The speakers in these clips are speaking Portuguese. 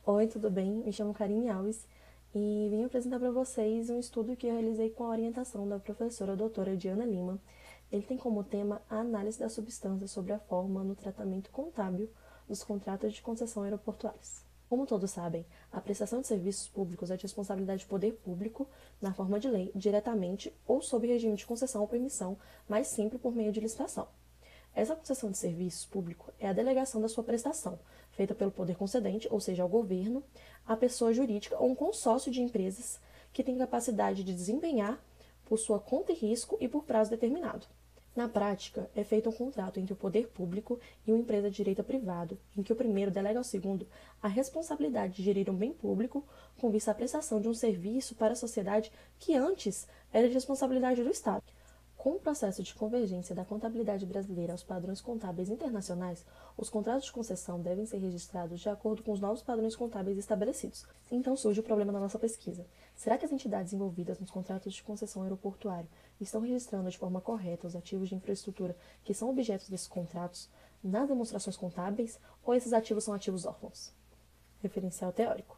Oi, tudo bem? Me chamo Karine Alves e vim apresentar para vocês um estudo que eu realizei com a orientação da professora doutora Diana Lima. Ele tem como tema a análise da substância sobre a forma no tratamento contábil dos contratos de concessão aeroportuários. Como todos sabem, a prestação de serviços públicos é de responsabilidade do poder público, na forma de lei, diretamente ou sob regime de concessão ou permissão, mas sempre por meio de licitação. Essa concessão de serviço público é a delegação da sua prestação, feita pelo poder concedente, ou seja, ao governo, à pessoa jurídica ou um consórcio de empresas que tem capacidade de desempenhar por sua conta e risco e por prazo determinado. Na prática, é feito um contrato entre o poder público e uma empresa de direito privado, em que o primeiro delega ao segundo a responsabilidade de gerir um bem público com vista à prestação de um serviço para a sociedade que antes era de responsabilidade do Estado. Com o processo de convergência da contabilidade brasileira aos padrões contábeis internacionais, os contratos de concessão devem ser registrados de acordo com os novos padrões contábeis estabelecidos. Então surge o problema da nossa pesquisa. Será que as entidades envolvidas nos contratos de concessão aeroportuária estão registrando de forma correta os ativos de infraestrutura que são objetos desses contratos nas demonstrações contábeis, ou esses ativos são ativos órfãos? Referencial teórico.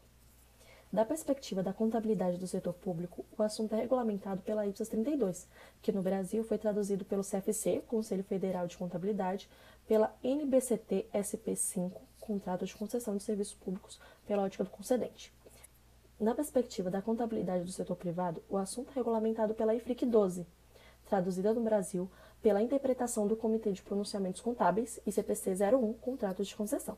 Da perspectiva da contabilidade do setor público, o assunto é regulamentado pela IPSAS 32, que no Brasil foi traduzido pelo CFC, Conselho Federal de Contabilidade, pela NBCT SP5, Contrato de Concessão de Serviços Públicos, pela ótica do concedente. Na perspectiva da contabilidade do setor privado, o assunto é regulamentado pela IFRIC 12, traduzida no Brasil pela interpretação do Comitê de Pronunciamentos Contábeis, ICPC 01, Contratos de Concessão.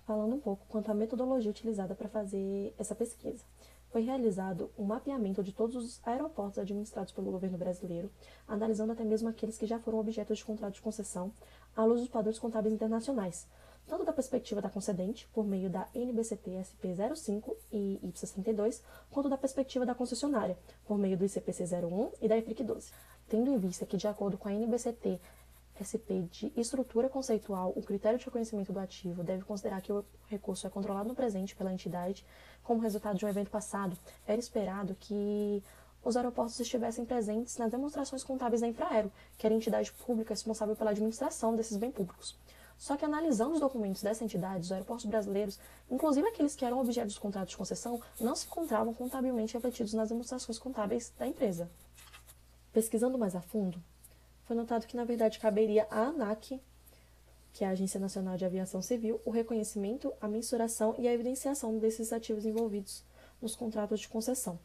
Falando um pouco quanto à metodologia utilizada para fazer essa pesquisa. Foi realizado um mapeamento de todos os aeroportos administrados pelo governo brasileiro, analisando até mesmo aqueles que já foram objeto de contrato de concessão, à luz dos padrões contábeis internacionais, tanto da perspectiva da concedente, por meio da NBCT SP05 e IPSAS 32, quanto da perspectiva da concessionária, por meio do ICPC 01 e da IFRIC 12. Tendo em vista que, de acordo com a NBCT SP de estrutura conceitual, o critério de reconhecimento do ativo deve considerar que o recurso é controlado no presente pela entidade. Como resultado de um evento passado, era esperado que os aeroportos estivessem presentes nas demonstrações contábeis da Infraero, que era a entidade pública responsável pela administração desses bens públicos. Só que, analisando os documentos dessa entidade, os aeroportos brasileiros, inclusive aqueles que eram objeto dos contratos de concessão, não se encontravam contabilmente refletidos nas demonstrações contábeis da empresa. Pesquisando mais a fundo, foi notado que, na verdade, caberia à ANAC, que é a Agência Nacional de Aviação Civil, o reconhecimento, a mensuração e a evidenciação desses ativos envolvidos nos contratos de concessão,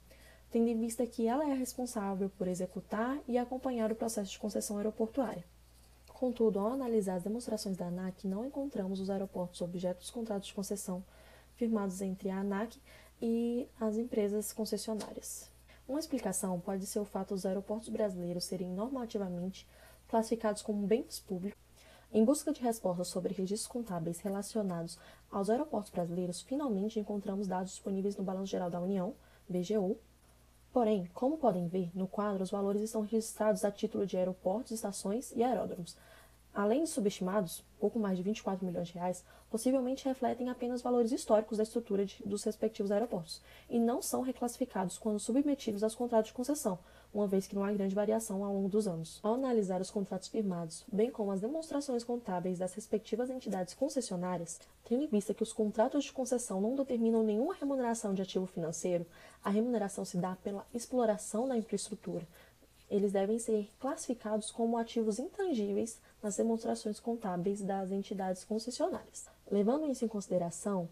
tendo em vista que ela é responsável por executar e acompanhar o processo de concessão aeroportuária. Contudo, ao analisar as demonstrações da ANAC, não encontramos os aeroportos objeto dos contratos de concessão firmados entre a ANAC e as empresas concessionárias. Uma explicação pode ser o fato dos aeroportos brasileiros serem normativamente classificados como bens públicos. Em busca de respostas sobre registros contábeis relacionados aos aeroportos brasileiros, finalmente encontramos dados disponíveis no Balanço Geral da União, BGU. Porém, como podem ver, no quadro os valores estão registrados a título de aeroportos, estações e aeródromos. Além de subestimados, pouco mais de 24 milhões de reais, possivelmente refletem apenas valores históricos da estrutura dos respectivos aeroportos, e não são reclassificados quando submetidos aos contratos de concessão, uma vez que não há grande variação ao longo dos anos. Ao analisar os contratos firmados, bem como as demonstrações contábeis das respectivas entidades concessionárias, tendo em vista que os contratos de concessão não determinam nenhuma remuneração de ativo financeiro, a remuneração se dá pela exploração da infraestrutura. Eles devem ser classificados como ativos intangíveis nas demonstrações contábeis das entidades concessionárias. Levando isso em consideração,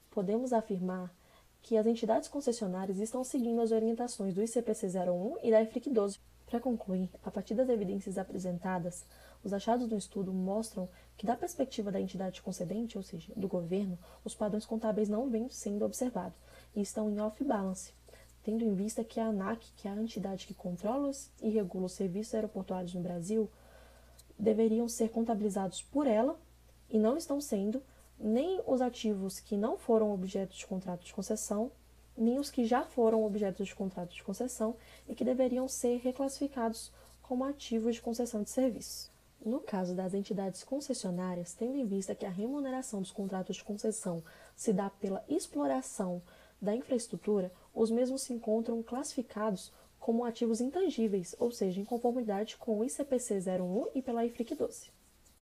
podemos afirmar que as entidades concessionárias estão seguindo as orientações do ICPC 01 e da IFRIC 12. Para concluir, a partir das evidências apresentadas, os achados do estudo mostram que, da perspectiva da entidade concedente, ou seja, do governo, os padrões contábeis não vêm sendo observados e estão em off-balance, tendo em vista que a ANAC, que é a entidade que controla e regula os serviços aeroportuários no Brasil, deveriam ser contabilizados por ela e não estão sendo nem os ativos que não foram objeto de contrato de concessão, nem os que já foram objeto de contrato de concessão e que deveriam ser reclassificados como ativos de concessão de serviços. No caso das entidades concessionárias, tendo em vista que a remuneração dos contratos de concessão se dá pela exploração da infraestrutura, os mesmos se encontram classificados como ativos intangíveis, ou seja, em conformidade com o ICPC 01 e pela IFRIC 12.